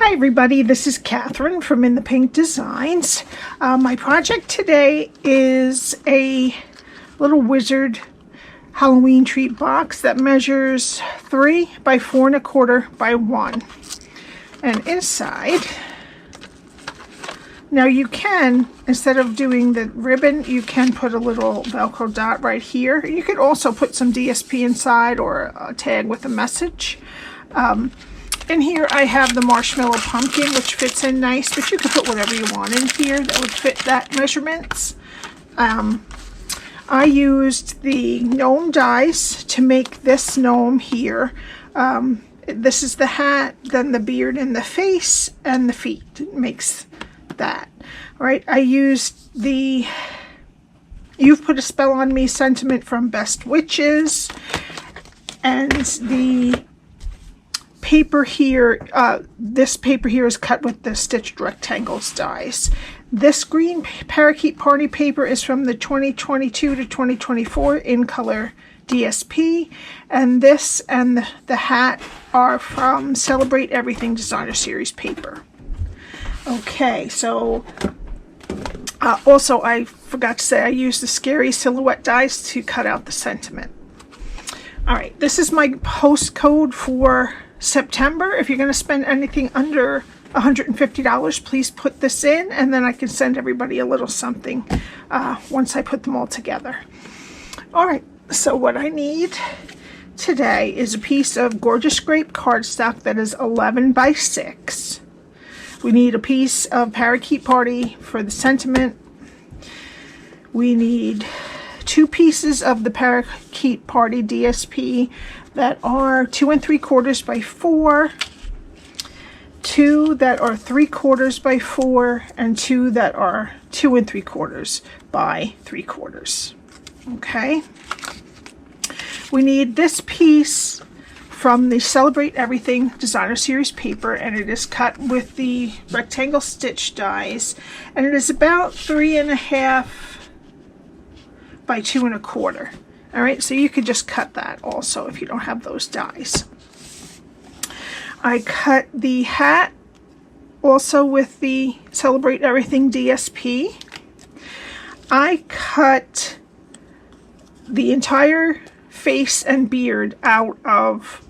Hi everybody, this is Catherine from In the Pink Designs. My project today is a little wizard Halloween treat box that measures 3 by 4 1/4 by 1. And inside, now you can, instead of doing the ribbon, you can put a little Velcro dot right here. You could also put some DSP inside or a tag with a message. In here I have the marshmallow pumpkin, which fits in nice, but you could put whatever you want in here that would fit that measurements. I used the gnome dies to make this gnome here. This is the hat, then the beard and the face and the feet. It makes that. All right, I used the You've Put a Spell on Me sentiment from Best Witches, and the paper here, this paper here is cut with the stitched rectangles dies. This green Parakeet party paper is from the 2022 to 2024 in color DSP, and this and the hat are from Celebrate Everything Designer Series paper. Okay, so also I forgot to say I used the Scary Silhouette dies to cut out the sentiment. Alright, this is my post code for September. If you're going to spend anything under $150, please put this in, and then I can send everybody a little something once I put them all together. Alright, so what I need today is a piece of gorgeous Grape cardstock that is 11 by 6. We need a piece of Parakeet Party for the sentiment. We need 2 pieces of the Parakeet Party DSP that are 2 3/4 by 4, 2 that are 3/4 by 4, and 2 that are 2 3/4 by 3/4. Okay. We need this piece from the Celebrate Everything Designer Series paper, and it is cut with the rectangle stitch dies, and it is about 3 1/2 by 2 1/4. All right, so you could just cut that also if you don't have those dies. I cut the hat also with the Celebrate Everything DSP. I cut the entire face and beard out of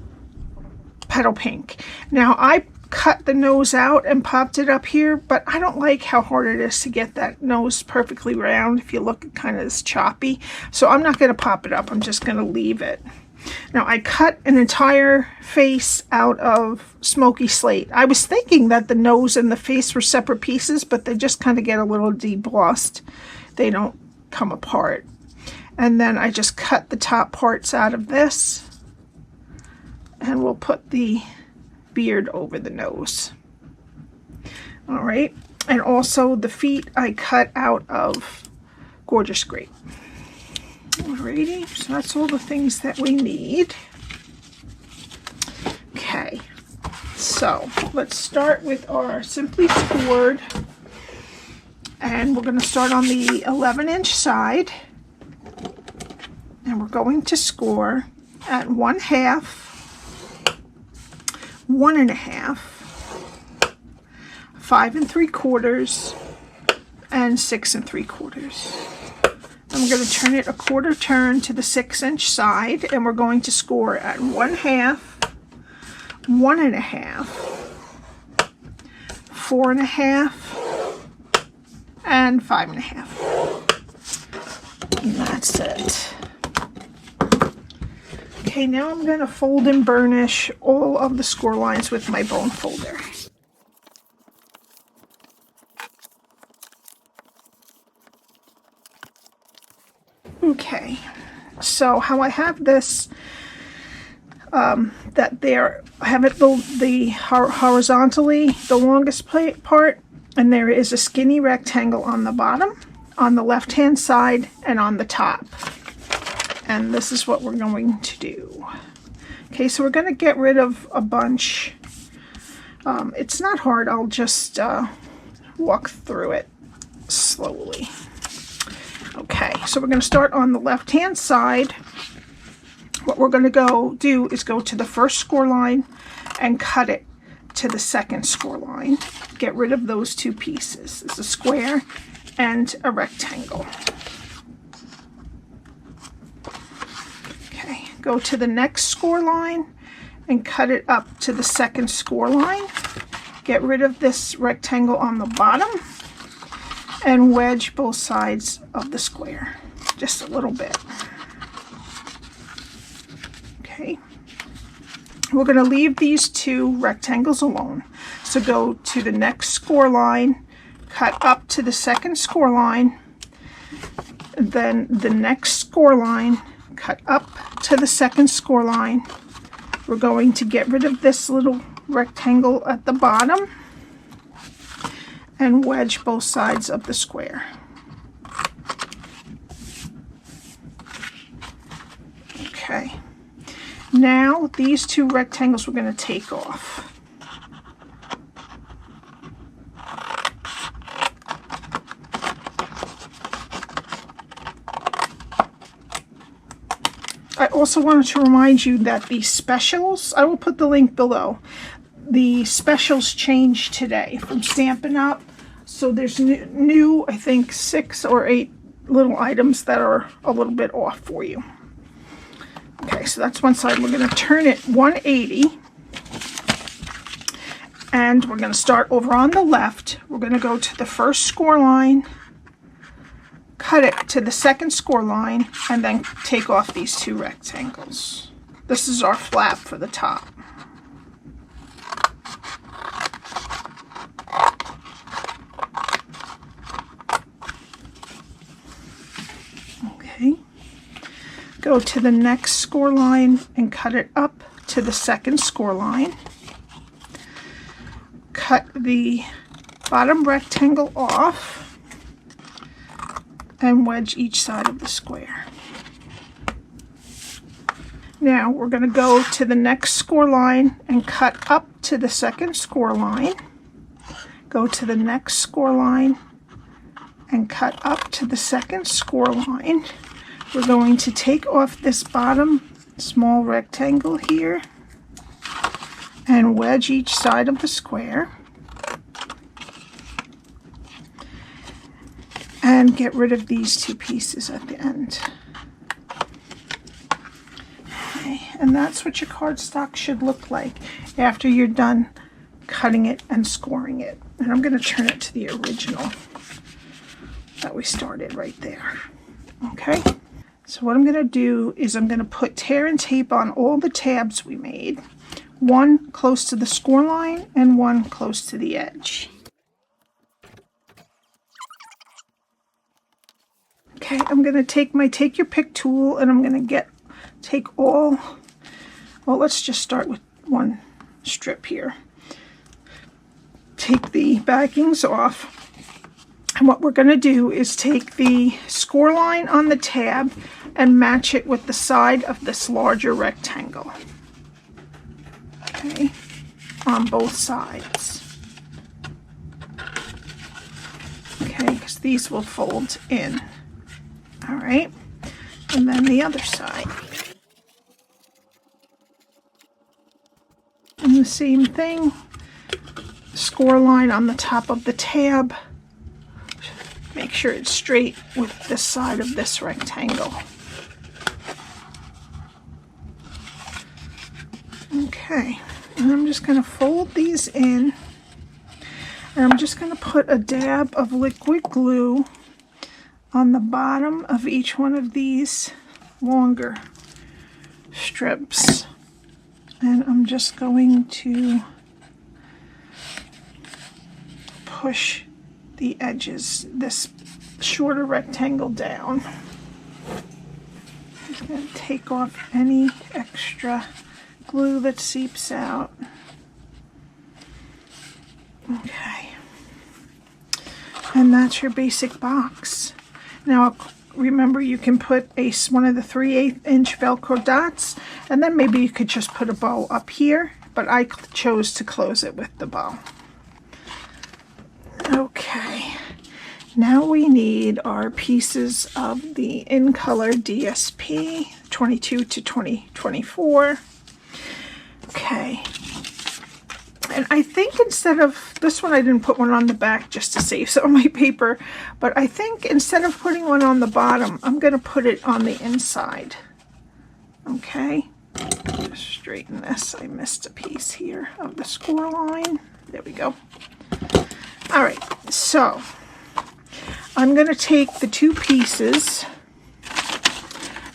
Petal Pink. Now I cut the nose out and popped it up here, but I don't like how hard it is to get that nose perfectly round. If you look, it kind of is choppy, so I'm not going to pop it up. I'm just going to leave it. Now I cut an entire face out of Smokey Slate. I was thinking that the nose and the face were separate pieces, but they just kind of get a little debossed. They don't come apart. And then I just cut the top parts out of this, and we'll put the beard over the nose. All right, and also the feet I cut out of Gorgeous Grape. Alrighty, so that's all the things that we need. Okay, so let's start with our Simply Scored, and we're going to start on the 11-inch side, and we're going to score at 1/2, 1 1/2, 5 3/4, and 6 3/4. And we're going to turn it a 1/4 turn to the 6-inch side, and we're going to score at 1/2, 1 1/2, 4 1/2, and 5 1/2. And that's it. Okay, now I'm going to fold and burnish all of the score lines with my bone folder. Okay, so how I have this, that there, I have it the horizontally, the longest part, and there is a skinny rectangle on the bottom, on the left-hand side, and on the top. And this is what we're going to do. Okay, so we're going to get rid of a bunch. It's not hard. I'll just walk through it slowly. Okay, so we're going to start on the left-hand side. What we're going to do is go to the first score line and cut it to the second score line. Get rid of those two pieces. It's a square and a rectangle. Okay, go to the next score line and cut it up to the second score line. Get rid of this rectangle on the bottom and wedge both sides of the square, just a little bit. Okay, we're going to leave these two rectangles alone. So go to the next score line, cut up to the second score line, then the next score line, cut up to the second score line. We're going to get rid of this little rectangle at the bottom and wedge both sides of the square. Okay, now these two rectangles we're going to take off. I also wanted to remind you that the specials, I will put the link below, the specials changed today from Stampin' Up. So there's new, I think 6 or 8 little items that are a little bit off for you. Okay, so that's one side. We're going to turn it 180. And we're going to start over on the left. We're going to go to the first score line, cut it to the second score line, and then take off these two rectangles. This is our flap for the top. Okay, go to the next score line and cut it up to the second score line. Cut the bottom rectangle off and wedge each side of the square. Now we're going to go to the next score line and cut up to the second score line. Go to the next score line and cut up to the second score line. We're going to take off this bottom small rectangle here and wedge each side of the square and get rid of these two pieces at the end. Okay, and that's what your cardstock should look like after you're done cutting it and scoring it. And I'm going to turn it to the original that we started right there. Okay, so what I'm going to do is I'm going to put tear and tape on all the tabs we made, one close to the score line and one close to the edge. Okay, I'm going to take my take your pick tool and I'm going to take all, well, let's just start with one strip here. Take the backings off. And what we're going to do is take the score line on the tab and match it with the side of this larger rectangle. Okay, on both sides. Okay, because these will fold in. All right, and then the other side. And the same thing, score line on the top of the tab. Make sure it's straight with this side of this rectangle. Okay, and I'm just going to fold these in, and I'm just going to put a dab of liquid glue on the bottom of each one of these longer strips. And I'm just going to push the edges, this shorter rectangle down. Just going to take off any extra glue that seeps out. Okay. And that's your basic box. Now remember, you can put one of the 3/8 inch Velcro dots, and then maybe you could just put a bow up here, but I chose to close it with the bow. Okay, now we need our pieces of the In Color DSP 22 to 2024. Okay, And I think instead of, this one I didn't put one on the back just to save some of my paper, but I think instead of putting one on the bottom, I'm going to put it on the inside. Okay, just straighten this. I missed a piece here of the score line. There we go. All right, so I'm going to take the two pieces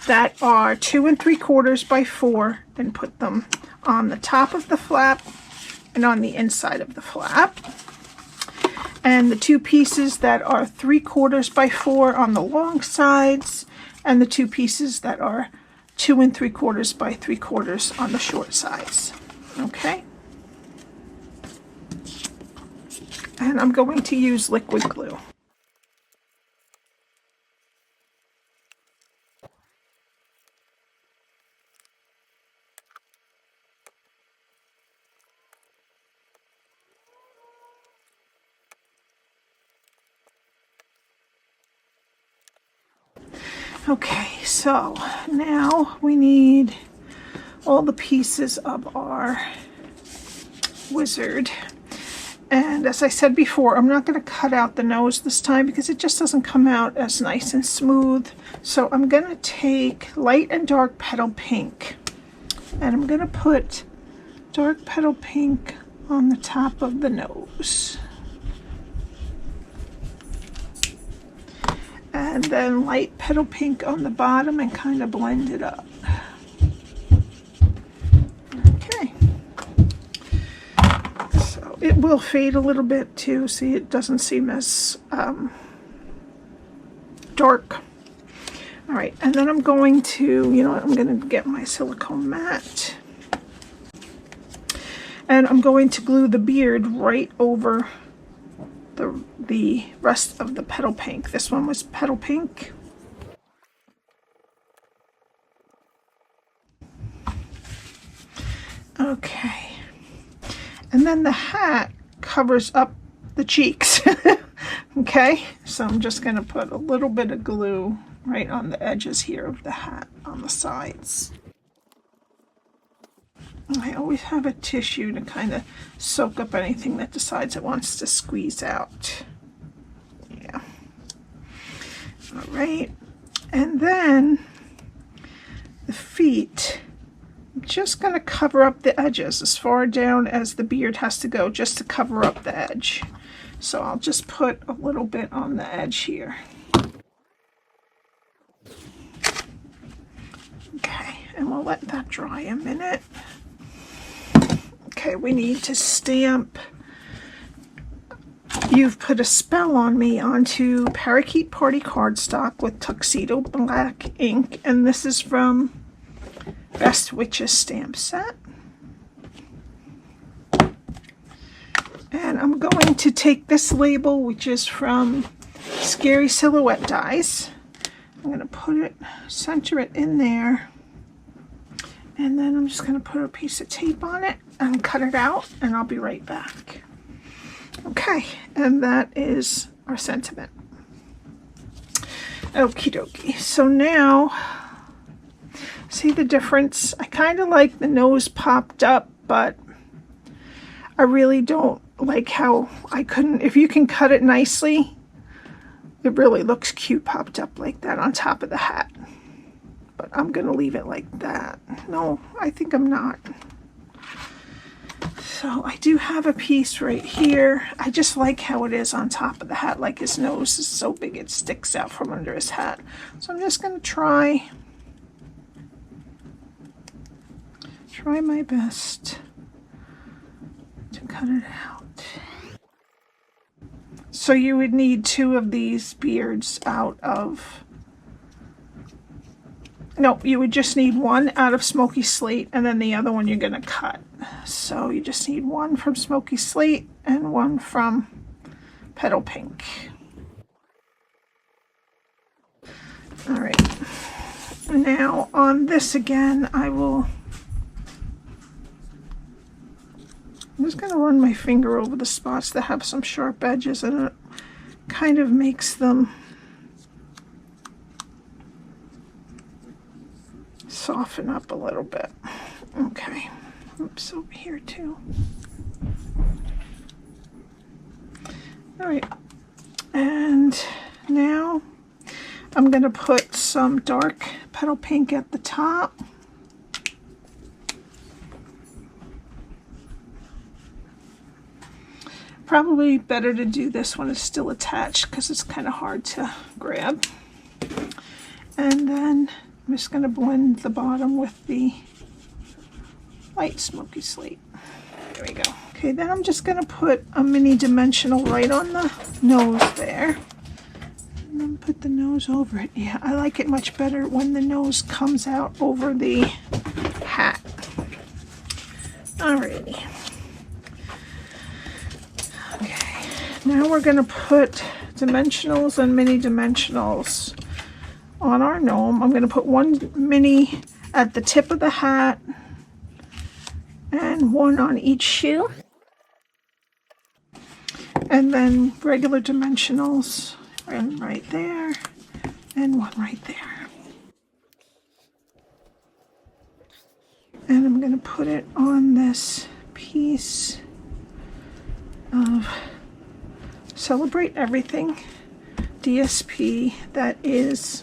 that are 2 3/4 by 4 and put them on the top of the flap and on the inside of the flap. And the two pieces that are 3/4 by 4 on the long sides, and the two pieces that are 2 3/4 by 3/4 on the short sides. Okay. And I'm going to use liquid glue. Okay, so now we need all the pieces of our wizard. And as I said before, I'm not going to cut out the nose this time because it just doesn't come out as nice and smooth. So I'm going to take light and dark petal pink, and I'm going to put dark petal pink on the top of the nose. And then light petal pink on the bottom and kind of blend it up. Okay. So it will fade a little bit too. See, it doesn't seem as dark. All right, and then I'm going to, I'm going to get my silicone mat. And I'm going to glue the beard right over the rest of the petal pink. This one was petal pink. Okay. And then the hat covers up the cheeks. Okay, so I'm just going to put a little bit of glue right on the edges here of the hat on the sides. I always have a tissue to kind of soak up anything that decides it wants to squeeze out. Yeah. All right. And then the feet, I'm just going to cover up the edges as far down as the beard has to go, just to cover up the edge. So I'll just put a little bit on the edge here. Okay, and we'll let that dry a minute. Okay, we need to stamp You've Put a Spell on Me onto Parakeet Party Cardstock with Tuxedo Black Ink, and this is from Best Witches stamp set. And I'm going to take this label, which is from Scary Silhouette Dies. I'm going to put it, center it in there, and then I'm just going to put a piece of tape on it and cut it out, and I'll be right back. Okay, and that is our sentiment. Okie dokie. So now, see the difference? I kind of like the nose popped up, but I really don't like how if you can cut it nicely, it really looks cute popped up like that on top of the hat. But I'm going to leave it like that. No, I think I'm not. So I do have a piece right here. I just like how it is on top of the hat, like his nose is so big it sticks out from under his hat. So I'm just going to try my best to cut it out. So you would need 2 of these beards out of, no, you would just need 1 out of Smokey Slate, and then the other one you're going to cut. So you just need 1 from Smokey Slate and 1 from Petal Pink. All right. Now on this again, I'm just going to run my finger over the spots that have some sharp edges, and it kind of makes them soften up a little bit. Okay. Oops, over here too. All right, and now I'm going to put some dark petal pink at the top. Probably better to do this when it's still attached because it's kind of hard to grab. And then I'm just going to blend the bottom with the light smoky slate. There we go. Okay, then I'm just going to put a mini dimensional right on the nose there. And then put the nose over it. Yeah, I like it much better when the nose comes out over the hat. Alrighty. Okay, now we're going to put dimensionals and mini dimensionals on our gnome. I'm going to put one mini at the tip of the hat and one on each shoe. And then regular dimensionals, and right there, and one right there. And I'm going to put it on this piece of Celebrate Everything DSP that is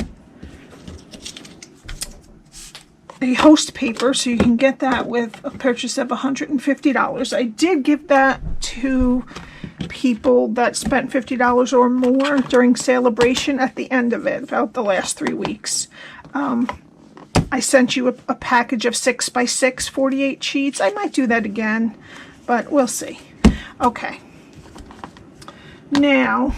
a host paper, so you can get that with a purchase of $150. I did give that to people that spent $50 or more during celebration at the end of it, about the last 3 weeks. I sent you a package of 6x6 48 sheets. I might do that again, but we'll see. Okay, now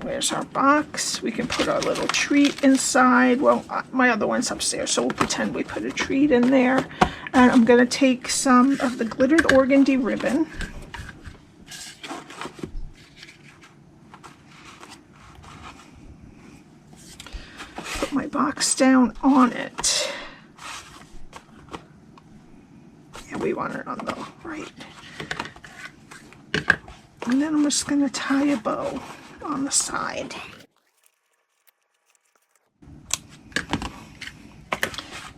where's our box? We can put our little treat inside. Well, my other one's upstairs, so we'll pretend we put a treat in there. And I'm going to take some of the glittered organdy ribbon. Put my box down on it. Yeah, we want it on the right. And then I'm just going to tie a bow on the side.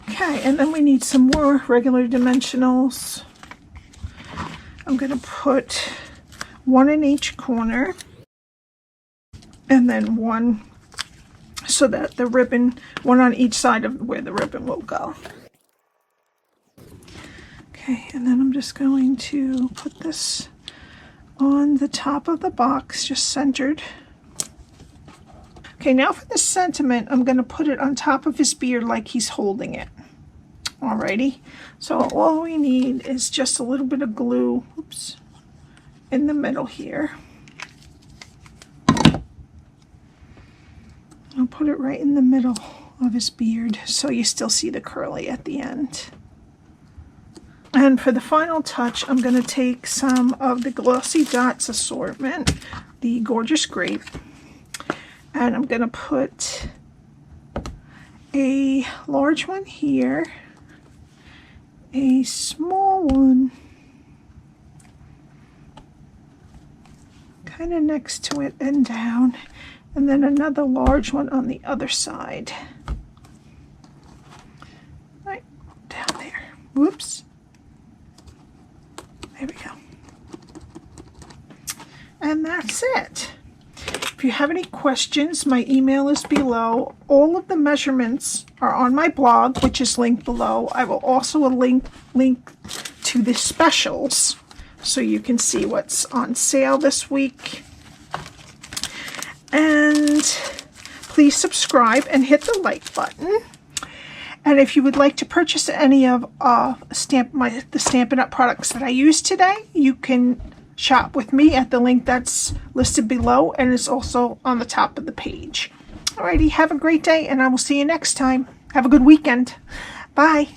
Okay, and then we need some more regular dimensionals. I'm going to put one in each corner and then one so that the ribbon, one on each side of where the ribbon will go. Okay, and then I'm just going to put this on the top of the box, just centered. Okay, now for the sentiment, I'm going to put it on top of his beard like he's holding it. Alrighty, so all we need is just a little bit of glue, oops, in the middle here. I'll put it right in the middle of his beard so you still see the curly at the end. And for the final touch, I'm going to take some of the Glossy Dots Assortment, the Gorgeous Grape, and I'm going to put a large one here, a small one kind of next to it and down, and then another large one on the other side. Right down there. Whoops. There we go. And that's it. If you have any questions, my email is below. All of the measurements are on my blog, which is linked below. I will also link to the specials so you can see what's on sale this week. And please subscribe and hit the like button. And if you would like to purchase any of the Stampin' Up products that I used today, you can shop with me at the link that's listed below and is also on the top of the page. Alrighty, have a great day and I will see you next time. Have a good weekend. Bye.